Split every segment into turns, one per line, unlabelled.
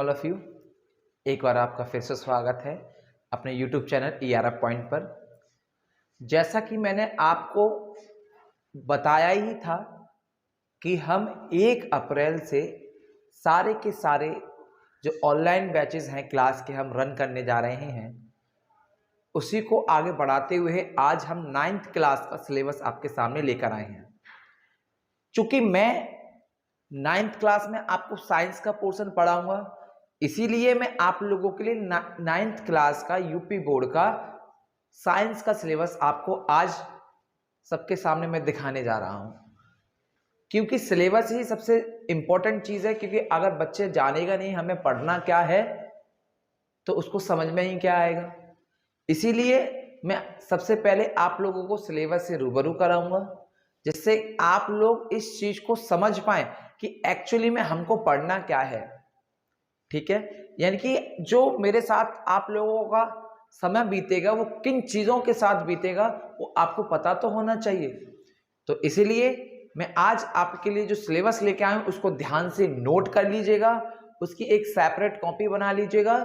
All of you. एक बार आपका फिर से स्वागत है अपने यूट्यूब चैनल ERF पॉइंट पर। जैसा कि मैंने आपको बताया ही था कि हम 1 अप्रैल से सारे के सारे जो ऑनलाइन बैचेस हैं क्लास के हम रन करने जा रहे हैं, उसी को आगे बढ़ाते हुए आज हम 9th क्लास का सिलेबस आपके सामने लेकर आए हैं। चूंकि मैं 9th क्लास में आपको साइंस का पोर्शन पढ़ाऊंगा, इसीलिए मैं आप लोगों के लिए 9th क्लास का यूपी बोर्ड का साइंस का सिलेबस आपको आज सबके सामने मैं दिखाने जा रहा हूं। क्योंकि सिलेबस ही सबसे इंपॉर्टेंट चीज है, क्योंकि अगर बच्चे जानेगा नहीं हमें पढ़ना क्या है तो उसको समझ में ही क्या आएगा। इसीलिए मैं सबसे पहले आप लोगों को सिलेबस से रूबरू कराऊंगा, जिससे आप लोग इस चीज को समझ पाए कि एक्चुअली में हमको पढ़ना क्या है। ठीक है, यानी कि जो मेरे साथ आप लोगों का समय बीतेगा वो किन चीजों के साथ बीतेगा वो आपको पता तो होना चाहिए। तो इसीलिए मैं आज आपके लिए जो सिलेबस लेके आया हूं उसको ध्यान से नोट कर लीजिएगा, उसकी एक सेपरेट कॉपी बना लीजिएगा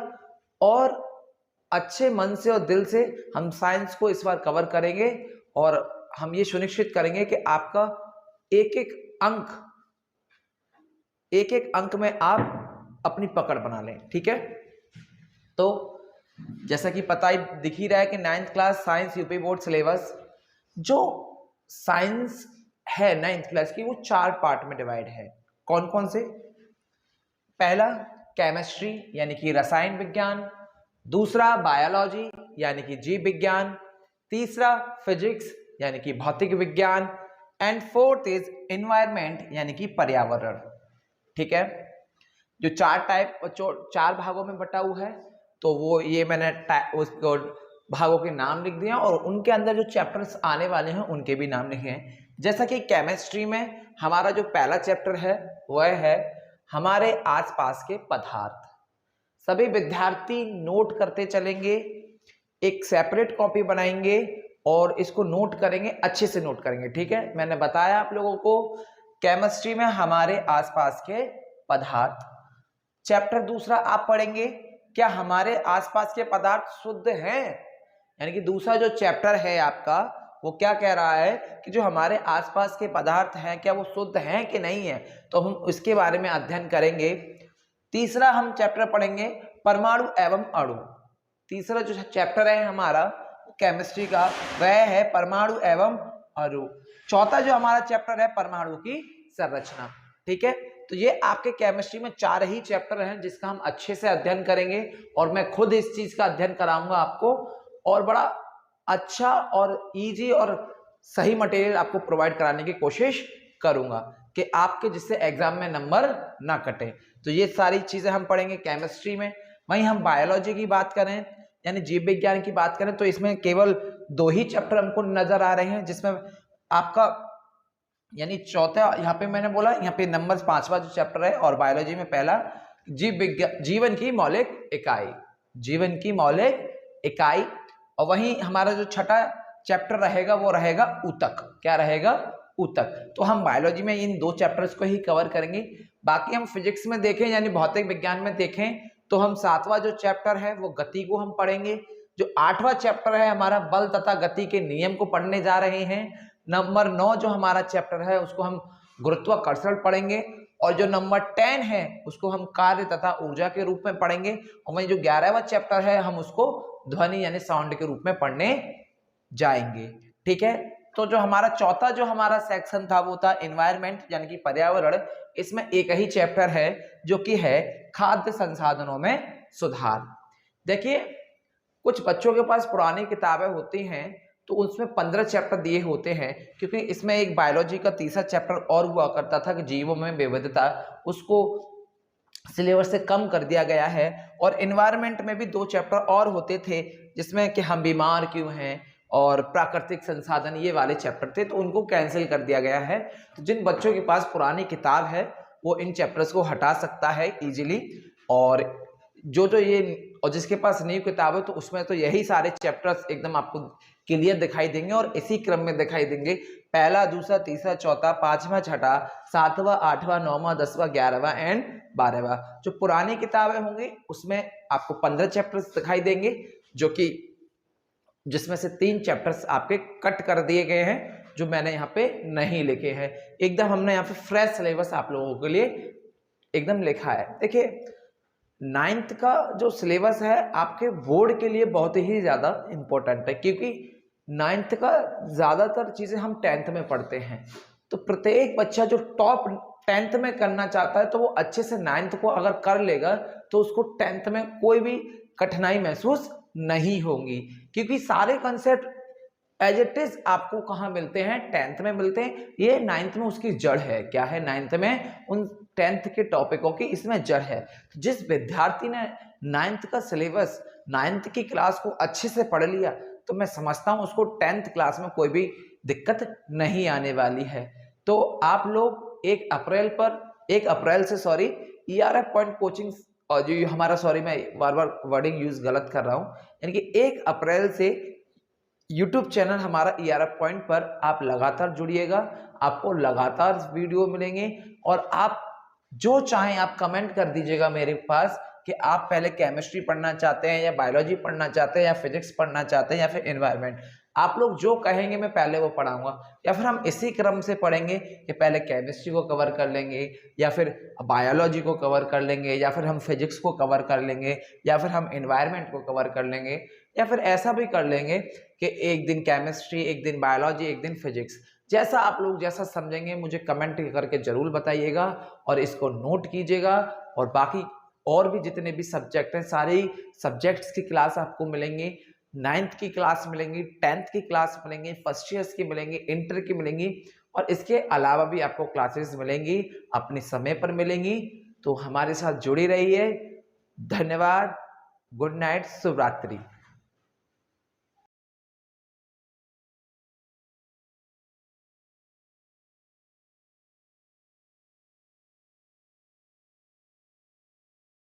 और अच्छे मन से और दिल से हम साइंस को इस बार कवर करेंगे और हम ये सुनिश्चित करेंगे कि आपका एक एक अंक में आप अपनी पकड़ बना लें। ठीक है, तो जैसा कि पता ही दिख ही रहा है कि 9th class science UP board syllabus, जो साइंस है 9th क्लास की, वो 4 पार्ट में डिवाइड है। कौन कौन से? पहला केमिस्ट्री यानी कि रसायन विज्ञान, दूसरा बायोलॉजी यानी कि जीव विज्ञान, तीसरा फिजिक्स यानी कि भौतिक विज्ञान एंड 4th इज एनवायरमेंट यानी कि पर्यावरण। ठीक है, जो 4 भागों में बटा हुआ है, तो वो ये मैंने उसको भागों के नाम लिख दिया और उनके अंदर जो चैप्टर्स आने वाले हैं उनके भी नाम लिखे हैं। जैसा कि केमिस्ट्री में हमारा जो पहला चैप्टर है वह है हमारे आसपास के पदार्थ। सभी विद्यार्थी नोट करते चलेंगे, एक सेपरेट कॉपी बनाएंगे और इसको नोट करेंगे, अच्छे से नोट करेंगे। ठीक है, मैंने बताया आप लोगों को केमिस्ट्री में हमारे आसपास के पदार्थ। चैप्टर दूसरा आप पढ़ेंगे, क्या हमारे आसपास के पदार्थ शुद्ध हैं? यानी कि दूसरा जो चैप्टर है आपका वो क्या कह रहा है कि जो हमारे आसपास के पदार्थ हैं क्या वो शुद्ध हैं कि नहीं है, तो हम इसके बारे में अध्ययन करेंगे। तीसरा हम चैप्टर पढ़ेंगे परमाणु एवं अणु। तीसरा जो चैप्टर है हमारा केमिस्ट्री का वह है परमाणु एवं अणु। चौथा जो हमारा चैप्टर है परमाणु की संरचना। ठीक है, तो ये आपके केमिस्ट्री में 4 ही चैप्टर हैं जिसका हम अच्छे से अध्ययन करेंगे और मैं खुद इस चीज का अध्ययन कराऊंगा आपको और बड़ा अच्छा और इजी और सही मटेरियल आपको प्रोवाइड कराने की कोशिश करूंगा कि आपके जिससे एग्जाम में नंबर ना कटे। तो ये सारी चीजें हम पढ़ेंगे केमिस्ट्री में। वहीं हम बायोलॉजी की बात करें यानी जीव विज्ञान की बात करें तो इसमें केवल 2 ही चैप्टर हमको नजर आ रहे हैं, जिसमें आपका यानी चौथा यहाँ पे मैंने बोला यहाँ पे नंबर 5वां जो चैप्टर है और बायोलॉजी में पहला जीवन की मौलिक इकाई, जीवन की मौलिक इकाई। और वहीं हमारा जो छठा चैप्टर रहेगा वो रहेगा ऊतक। क्या रहेगा? ऊतक। तो हम बायोलॉजी में इन 2 चैप्टर्स को ही कवर करेंगे। बाकी हम फिजिक्स में देखें यानी भौतिक विज्ञान में देखें तो हम 7वां जो चैप्टर है वो गति को हम पढ़ेंगे। जो 8वां चैप्टर है हमारा बल तथा गति के नियम को पढ़ने जा रहे हैं। नंबर 9 जो हमारा चैप्टर है उसको हम गुरुत्वाकर्षण पढ़ेंगे और जो नंबर 10 है उसको हम कार्य तथा ऊर्जा के रूप में पढ़ेंगे। और वहीं जो 11वां चैप्टर है हम उसको ध्वनि यानी साउंड के रूप में पढ़ने जाएंगे। ठीक है, तो जो हमारा चौथा जो हमारा सेक्शन था वो था एनवायरमेंट यानी कि पर्यावरण। इसमें एक ही चैप्टर है जो कि है खाद्य संसाधनों में सुधार। देखिए, कुछ बच्चों के पास पुरानी किताबें होती हैं तो उसमें 15 चैप्टर दिए होते हैं, क्योंकि इसमें एक बायोलॉजी का तीसरा चैप्टर और हुआ करता था कि जीवों में विविधता, उसको सिलेबस से कम कर दिया गया है। और एनवायरनमेंट में भी 2 चैप्टर और होते थे जिसमें कि हम बीमार क्यों हैं और प्राकृतिक संसाधन, ये वाले चैप्टर थे, तो उनको कैंसिल कर दिया गया है। तो जिन बच्चों के पास पुरानी किताब है वो इन चैप्टर्स को हटा सकता है इजीली, और जो ये और जिसके पास न्यू किताब है तो उसमें तो यही सारे चैप्टर्स एकदम आपको क्लियर दिखाई देंगे और इसी क्रम में दिखाई देंगे। पहला, दूसरा, तीसरा, चौथा, 5वां, छठा, 7वां, 8वां, 9वां, 10वां, 11वां एंड 12वां। जो पुरानी किताबें होंगी उसमें आपको 15 चैप्टर्स दिखाई देंगे, जो कि जिसमें से 3 चैप्टर्स आपके कट कर दिए गए हैं जो मैंने यहाँ पे नहीं लिखे हैं। एकदम हमने यहाँ पे फ्रेश सिलेबस आप लोगों के लिए एकदम लिखा है। देखिए 9th का जो सिलेबस है आपके बोर्ड के लिए बहुत ही ज़्यादा इम्पोर्टेंट है, क्योंकि 9th का ज़्यादातर चीज़ें हम 10th में पढ़ते हैं। तो प्रत्येक बच्चा जो टॉप 10th में करना चाहता है तो वो अच्छे से 9th को अगर कर लेगा तो उसको 10th में कोई भी कठिनाई महसूस नहीं होगी, क्योंकि सारे कंसेप्ट एज इट इज आपको कहाँ मिलते हैं, 10th में मिलते हैं। ये 9th में उसकी जड़ है। क्या है 9th में उन 10th के टॉपिकों की इसमें जड़ है। जिस विद्यार्थी ने 9th का सिलेबस 9th की क्लास को अच्छे से पढ़ लिया तो मैं समझता हूँ उसको 10th क्लास में कोई भी दिक्कत नहीं आने वाली है। तो आप लोग 1 अप्रैल से ERF पॉइंट कोचिंग, और जो हमारा मैं बार बार वर्डिंग यूज गलत कर रहा हूँ, यानी कि 1 अप्रैल से यूट्यूब चैनल हमारा ERF पॉइंट पर आप लगातार जुड़िएगा। आपको लगातार वीडियो मिलेंगे और आप जो चाहें आप कमेंट कर दीजिएगा मेरे पास कि आप पहले केमिस्ट्री पढ़ना चाहते हैं या बायोलॉजी पढ़ना चाहते हैं या फिजिक्स पढ़ना चाहते हैं या फिर एनवायरनमेंट। आप लोग जो कहेंगे मैं पहले वो पढ़ाऊंगा, या फिर हम इसी क्रम से पढ़ेंगे कि पहले केमिस्ट्री को कवर कर लेंगे या फिर बायोलॉजी को कवर कर लेंगे या फिर हम फिजिक्स को कवर कर लेंगे या फिर हम एनवायरनमेंट को कवर कर लेंगे, या फिर ऐसा भी कर लेंगे कि एक दिन केमिस्ट्री, एक दिन बायोलॉजी, एक दिन फिजिक्स। जैसा आप लोग जैसा समझेंगे मुझे कमेंट करके जरूर बताइएगा और इसको नोट कीजिएगा। और बाकी और भी जितने भी सब्जेक्ट हैं सारे सब्जेक्ट्स की क्लास आपको मिलेंगी। 9th की क्लास मिलेंगी, 10th की क्लास मिलेंगी, फर्स्ट ईयर्स की मिलेंगी, इंटर की मिलेंगी, और इसके अलावा भी आपको क्लासेस मिलेंगी, अपने समय पर मिलेंगी। तो हमारे साथ जुड़ी रहिए। धन्यवाद। गुड नाइट, शुभ रात्रि।